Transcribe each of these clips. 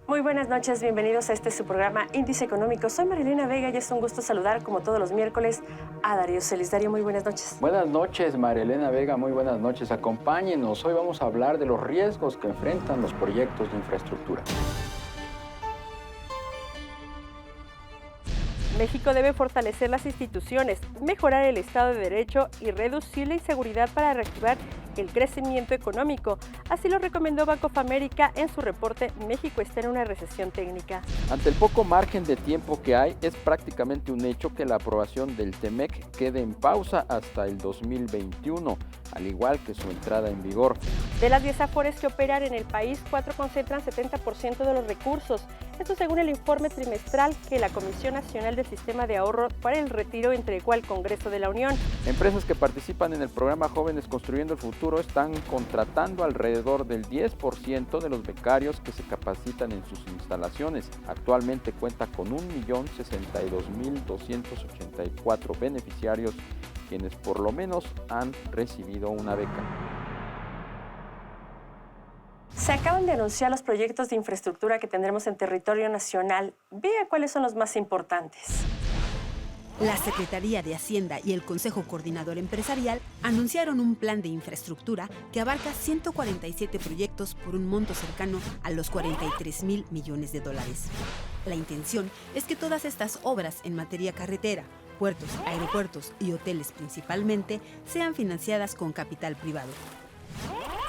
Muy buenas noches, bienvenidos a su programa Índice Económico. Soy Marilena Vega y es un gusto saludar, como todos los miércoles, a Darío Celis. Darío, muy buenas noches. Buenas noches, Marilena Vega, muy buenas noches. Acompáñenos, hoy vamos a hablar de los riesgos que enfrentan los proyectos de infraestructura. México debe fortalecer las instituciones, mejorar el Estado de Derecho y reducir la inseguridad para reactivar el crecimiento económico. Así lo recomendó Bank of America en su reporte México está en una recesión técnica. Ante el poco margen de tiempo que hay, es prácticamente un hecho que la aprobación del TEMEC quede en pausa hasta el 2021, al igual que su entrada en vigor. De las 10 afores que operan en el país, 4 concentran 70% de los recursos. Esto según el informe trimestral que la Comisión Nacional del Sistema de Ahorro para el Retiro entregó al Congreso de la Unión. Empresas que participan en el programa Jóvenes Construyendo el Futuro están contratando alrededor del 10% de los becarios que se capacitan en sus instalaciones. Actualmente cuenta con 1.062.284 beneficiarios, quienes por lo menos han recibido una beca. Se acaban de anunciar los proyectos de infraestructura que tendremos en territorio nacional. Vea cuáles son los más importantes. La Secretaría de Hacienda y el Consejo Coordinador Empresarial anunciaron un plan de infraestructura que abarca 147 proyectos por un monto cercano a los 43,000 millones de dólares. La intención es que todas estas obras en materia carretera, puertos, aeropuertos y hoteles principalmente, sean financiadas con capital privado.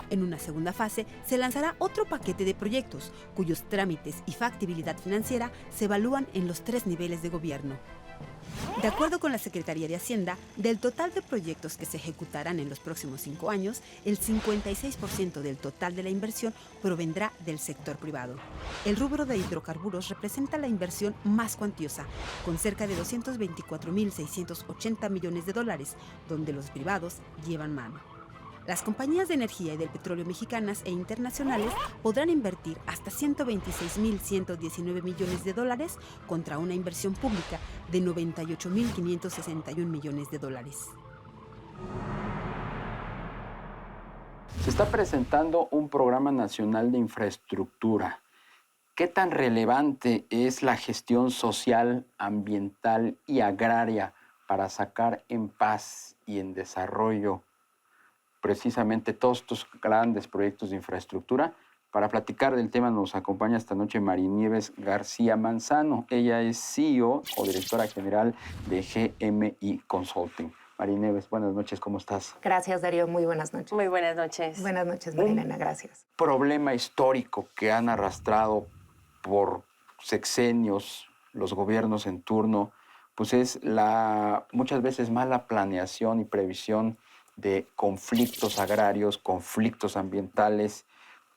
En una segunda fase, se lanzará otro paquete de proyectos, cuyos trámites y factibilidad financiera se evalúan en los 3 niveles de gobierno. De acuerdo con la Secretaría de Hacienda, del total de proyectos que se ejecutarán en los próximos 5 años, el 56% del total de la inversión provendrá del sector privado. El rubro de hidrocarburos representa la inversión más cuantiosa, con cerca de 224.680 millones de dólares, donde los privados llevan mano. Las compañías de energía y del petróleo mexicanas e internacionales podrán invertir hasta 126.119 millones de dólares contra una inversión pública de 98.561 millones de dólares. Se está presentando un programa nacional de infraestructura. ¿Qué tan relevante es la gestión social, ambiental y agraria para sacar en paz y en desarrollo precisamente todos estos grandes proyectos de infraestructura? Para platicar del tema nos acompaña esta noche Marinieves García Manzano. Ella es CEO o directora general de GMI Consulting. Marinieves, buenas noches, ¿cómo estás? Gracias, Darío, muy buenas noches. Muy buenas noches. Buenas noches, Marilena, gracias. Problema histórico que han arrastrado por sexenios los gobiernos en turno, pues es la muchas veces mala planeación y previsión de conflictos agrarios, conflictos ambientales,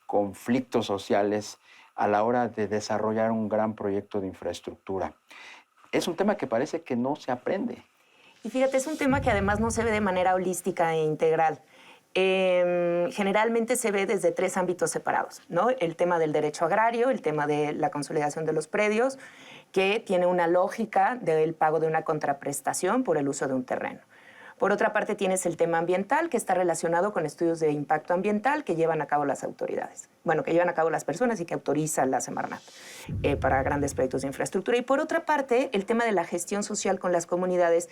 conflictos sociales a la hora de desarrollar un gran proyecto de infraestructura. Es un tema que parece que no se aprende. Y fíjate, es un tema que además no se ve de manera holística e integral. Generalmente se ve desde 3 ámbitos separados, ¿no? El tema del derecho agrario, el tema de la consolidación de los predios, que tiene una lógica del pago de una contraprestación por el uso de un terreno. Por otra parte, tienes el tema ambiental, que está relacionado con estudios de impacto ambiental que llevan a cabo las autoridades. Bueno, que llevan a cabo las personas y que autoriza la Semarnat para grandes proyectos de infraestructura. Y por otra parte, el tema de la gestión social con las comunidades,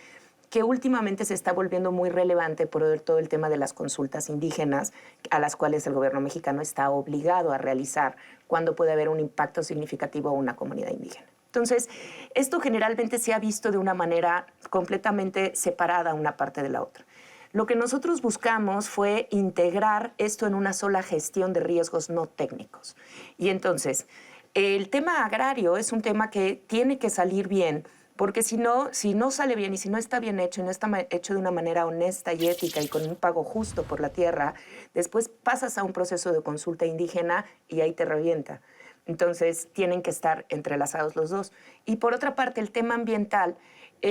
que últimamente se está volviendo muy relevante por todo el tema de las consultas indígenas, a las cuales el gobierno mexicano está obligado a realizar cuando puede haber un impacto significativo a una comunidad indígena. Entonces, esto generalmente se ha visto de una manera completamente separada una parte de la otra. Lo que nosotros buscamos fue integrar esto en una sola gestión de riesgos no técnicos. Y entonces, el tema agrario es un tema que tiene que salir bien, porque si no sale bien y si no está bien hecho y no está hecho de una manera honesta y ética y con un pago justo por la tierra, después pasas a un proceso de consulta indígena y ahí te revienta. Entonces, tienen que estar entrelazados los dos. Y por otra parte, el tema ambiental,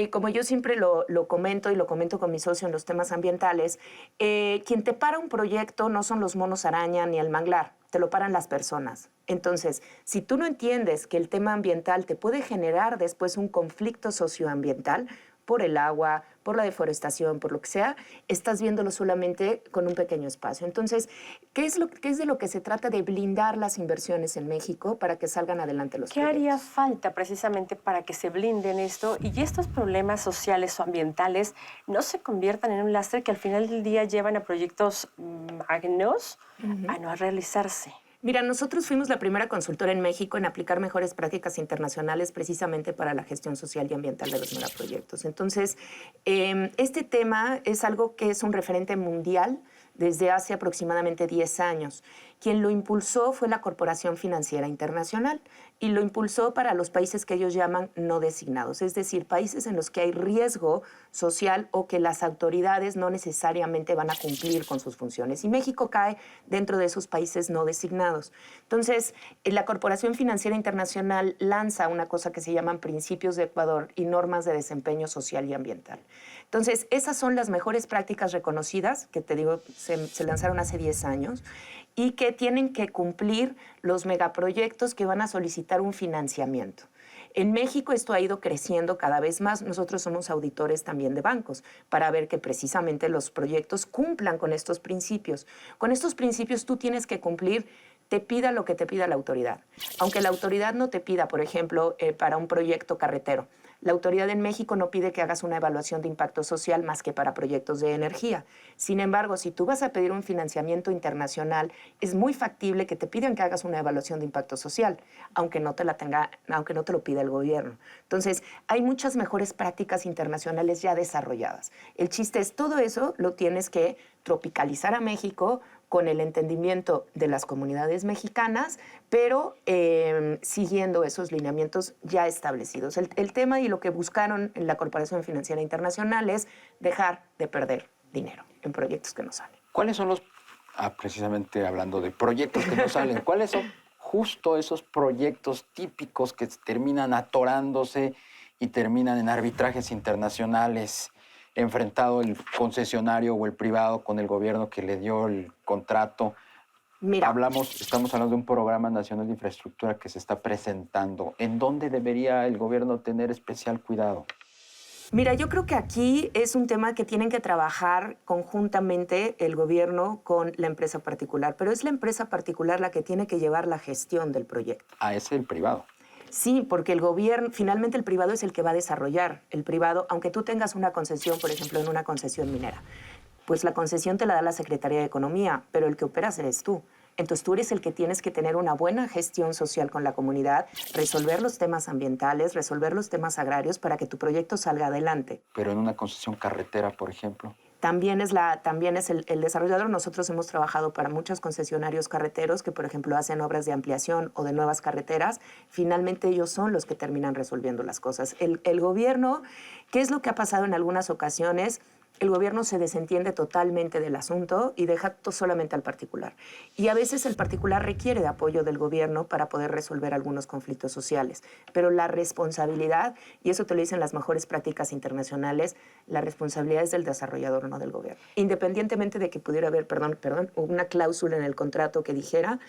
como yo siempre lo comento y lo comento con mi socio en los temas ambientales, quien te para un proyecto no son los monos araña ni el manglar, te lo paran las personas. Entonces, si tú no entiendes que el tema ambiental te puede generar después un conflicto socioambiental por el agua, por la deforestación, por lo que sea, estás viéndolo solamente con un pequeño espacio. Entonces, ¿qué es de lo que se trata? De blindar las inversiones en México para que salgan adelante los proyectos. ¿Qué haría falta precisamente para que se blinden esto y estos problemas sociales o ambientales no se conviertan en un lastre que al final del día llevan a proyectos magnos a no realizarse? Mira, nosotros fuimos la primera consultora en México en aplicar mejores prácticas internacionales precisamente para la gestión social y ambiental de los megaproyectos. Entonces, este tema es algo que es un referente mundial desde hace aproximadamente 10 años. Quien lo impulsó fue la Corporación Financiera Internacional y lo impulsó para los países que ellos llaman no designados, es decir, países en los que hay riesgo social o que las autoridades no necesariamente van a cumplir con sus funciones. Y México cae dentro de esos países no designados. Entonces, la Corporación Financiera Internacional lanza una cosa que se llaman Principios de Ecuador y Normas de Desempeño Social y Ambiental. Entonces, esas son las mejores prácticas reconocidas, que te digo, se lanzaron hace 10 años, y que tienen que cumplir los megaproyectos que van a solicitar un financiamiento. En México esto ha ido creciendo cada vez más. Nosotros somos auditores también de bancos para ver que precisamente los proyectos cumplan con estos principios. Con estos principios tú tienes que cumplir, te pida lo que te pida la autoridad. Aunque la autoridad no te pida, por ejemplo, para un proyecto carretero, la autoridad en México no pide que hagas una evaluación de impacto social más que para proyectos de energía. Sin embargo, si tú vas a pedir un financiamiento internacional, es muy factible que te pidan que hagas una evaluación de impacto social, aunque no te lo pida el gobierno. Entonces, hay muchas mejores prácticas internacionales ya desarrolladas. El chiste es, todo eso lo tienes que tropicalizar a México con el entendimiento de las comunidades mexicanas, pero siguiendo esos lineamientos ya establecidos. El tema y lo que buscaron en la Corporación Financiera Internacional es dejar de perder dinero en proyectos que no salen. ¿Cuáles son los, precisamente hablando de proyectos que no salen, cuáles son justo esos proyectos típicos que terminan atorándose y terminan en arbitrajes internacionales, enfrentado el concesionario o el privado con el gobierno que le dio el contrato? Mira, estamos hablando de un programa nacional de infraestructura que se está presentando. ¿En dónde debería el gobierno tener especial cuidado? Mira, yo creo que aquí es un tema que tienen que trabajar conjuntamente el gobierno con la empresa particular, pero es la empresa particular la que tiene que llevar la gestión del proyecto. Ah, es el privado. Sí, porque el gobierno, finalmente el privado es el que va a desarrollar. El privado, aunque tú tengas una concesión, por ejemplo, en una concesión minera, pues la concesión te la da la Secretaría de Economía, pero el que operas eres tú. Entonces tú eres el que tienes que tener una buena gestión social con la comunidad, resolver los temas ambientales, resolver los temas agrarios para que tu proyecto salga adelante. Pero en una concesión carretera, por ejemplo. También es el desarrollador. Nosotros hemos trabajado para muchos concesionarios carreteros que, por ejemplo, hacen obras de ampliación o de nuevas carreteras. Finalmente ellos son los que terminan resolviendo las cosas. El gobierno, ¿qué es lo que ha pasado en algunas ocasiones? El gobierno se desentiende totalmente del asunto y deja solamente al particular. Y a veces el particular requiere de apoyo del gobierno para poder resolver algunos conflictos sociales. Pero la responsabilidad, y eso te lo dicen las mejores prácticas internacionales, la responsabilidad es del desarrollador, no del gobierno. Independientemente de que pudiera haber, una cláusula en el contrato que dijera,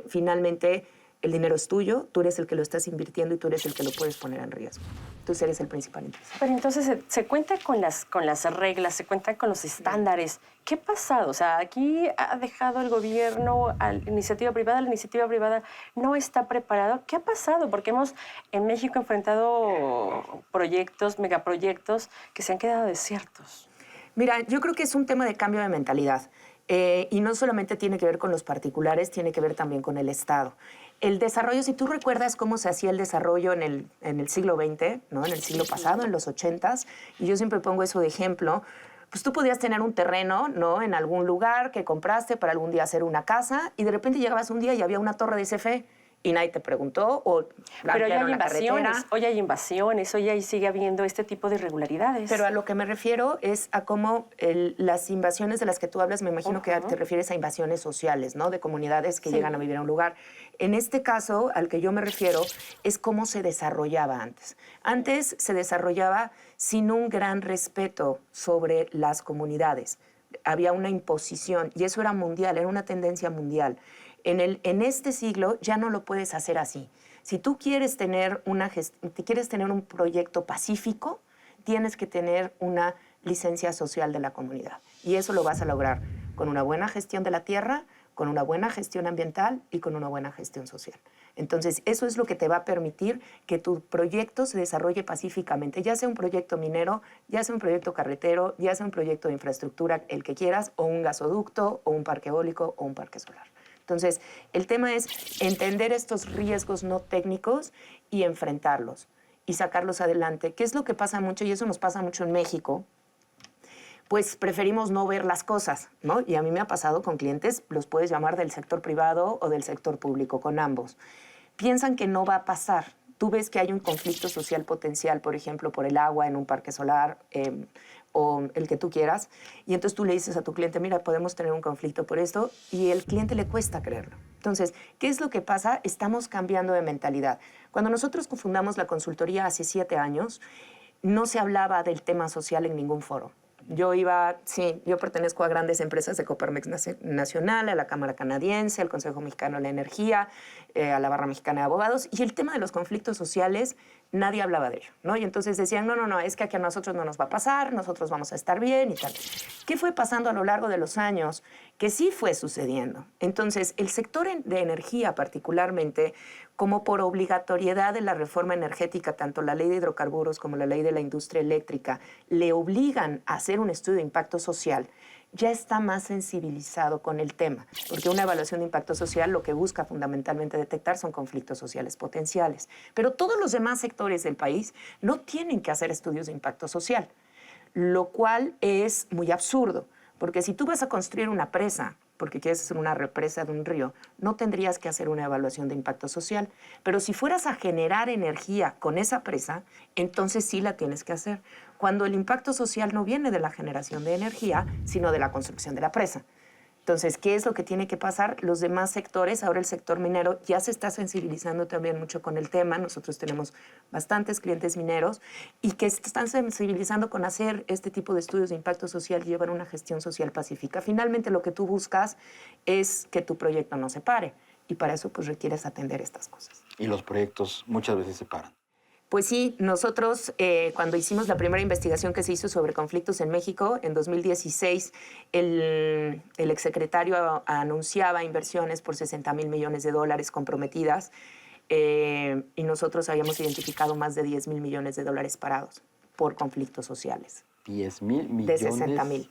finalmente el dinero es tuyo, tú eres el que lo estás invirtiendo y tú eres el que lo puedes poner en riesgo. Tú eres el principal interesado. Pero entonces se cuenta con las reglas, se cuenta con los estándares. ¿Qué ha pasado? O sea, aquí ha dejado el gobierno a la iniciativa privada no está preparado. ¿Qué ha pasado? Porque hemos en México enfrentado proyectos, megaproyectos que se han quedado desiertos. Mira, yo creo que es un tema de cambio de mentalidad. Y no solamente tiene que ver con los particulares, tiene que ver también con el Estado. El desarrollo, si tú recuerdas cómo se hacía el desarrollo en el siglo XX, ¿no? En el siglo pasado, en los 80s, y yo siempre pongo eso de ejemplo, pues tú podías tener un terreno, ¿no? En algún lugar que compraste para algún día hacer una casa, y de repente llegabas un día y había una torre de CFE, y nadie te preguntó, o pero hoy hay invasiones, hoy ahí sigue habiendo este tipo de irregularidades. Pero a lo que me refiero es a cómo las invasiones de las que tú hablas, me imagino que te refieres a invasiones sociales, ¿no? De comunidades que llegan a vivir a un lugar. En este caso, al que yo me refiero, es cómo se desarrollaba antes. Antes se desarrollaba sin un gran respeto sobre las comunidades. Había una imposición, y eso era mundial, era una tendencia mundial. En este siglo ya no lo puedes hacer así. Si tú quieres tener un proyecto pacífico, tienes que tener una licencia social de la comunidad. Y eso lo vas a lograr con una buena gestión de la tierra, con una buena gestión ambiental y con una buena gestión social. Entonces, eso es lo que te va a permitir que tu proyecto se desarrolle pacíficamente, ya sea un proyecto minero, ya sea un proyecto carretero, ya sea un proyecto de infraestructura, el que quieras, o un gasoducto, o un parque eólico, o un parque solar. Entonces, el tema es entender estos riesgos no técnicos y enfrentarlos y sacarlos adelante. ¿Qué es lo que pasa mucho? Y eso nos pasa mucho en México. Pues preferimos no ver las cosas, ¿no? Y a mí me ha pasado con clientes, los puedes llamar del sector privado o del sector público, con ambos. Piensan que no va a pasar. Tú ves que hay un conflicto social potencial, por ejemplo, por el agua en un parque solar o el que tú quieras, y entonces tú le dices a tu cliente, mira, podemos tener un conflicto por esto, y al cliente le cuesta creerlo. Entonces, ¿qué es lo que pasa? Estamos cambiando de mentalidad. Cuando nosotros fundamos la consultoría hace 7 años, no se hablaba del tema social en ningún foro. Yo pertenezco a grandes empresas de Coparmex Nacional, a la Cámara Canadiense, al Consejo Mexicano de la Energía, a la Barra Mexicana de Abogados, y el tema de los conflictos sociales, nadie hablaba de ello, ¿no? Y entonces decían, no, es que aquí a nosotros no nos va a pasar, nosotros vamos a estar bien y tal. ¿Qué fue pasando a lo largo de los años? Que sí fue sucediendo. Entonces, el sector de energía particularmente, como por obligatoriedad de la reforma energética, tanto la ley de hidrocarburos como la ley de la industria eléctrica, le obligan a hacer un estudio de impacto social, ya está más sensibilizado con el tema, porque una evaluación de impacto social lo que busca fundamentalmente detectar son conflictos sociales potenciales. Pero todos los demás sectores del país no tienen que hacer estudios de impacto social, lo cual es muy absurdo, porque si tú vas a construir una presa, porque quieres hacer una represa de un río, no tendrías que hacer una evaluación de impacto social. Pero si fueras a generar energía con esa presa, entonces sí la tienes que hacer. Cuando el impacto social no viene de la generación de energía, sino de la construcción de la presa. Entonces, ¿qué es lo que tiene que pasar? Los demás sectores, ahora el sector minero ya se está sensibilizando también mucho con el tema. Nosotros tenemos bastantes clientes mineros y que se están sensibilizando con hacer este tipo de estudios de impacto social y llevar una gestión social pacífica. Finalmente, lo que tú buscas es que tu proyecto no se pare y para eso pues requieres atender estas cosas. Y los proyectos muchas veces se paran. Pues sí, nosotros cuando hicimos la primera investigación que se hizo sobre conflictos en México, en 2016, el exsecretario anunciaba inversiones por $60,000 millones comprometidas y nosotros habíamos identificado más de $10,000 millones parados por conflictos sociales. 10,000 millones. De 60,000.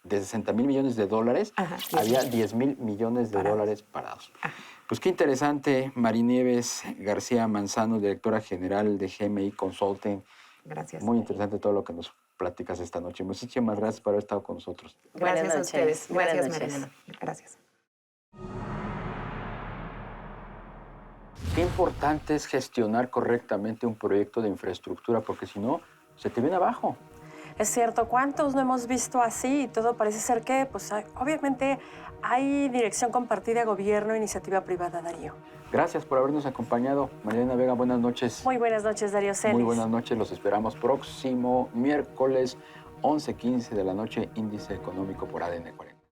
De 60,000 millones de dólares, Ajá, había 10,000 millones de dólares parados. Ajá. Pues qué interesante, Marinieves García Manzano, directora general de GMI Consulting. Gracias. Muy interesante todo lo que nos platicas esta noche. Muchísimas gracias por haber estado con nosotros. Gracias a ustedes. Gracias, Marilena. Gracias. Qué importante es gestionar correctamente un proyecto de infraestructura, porque si no, se te viene abajo. Es cierto, ¿cuántos no hemos visto así? Y todo parece ser que, pues, obviamente hay dirección compartida, gobierno, iniciativa privada, Darío. Gracias por habernos acompañado. Marilena Vega, buenas noches. Muy buenas noches, Darío Celis. Muy buenas noches, los esperamos próximo miércoles, 11:15 de la noche, Índice Económico por ADN 40.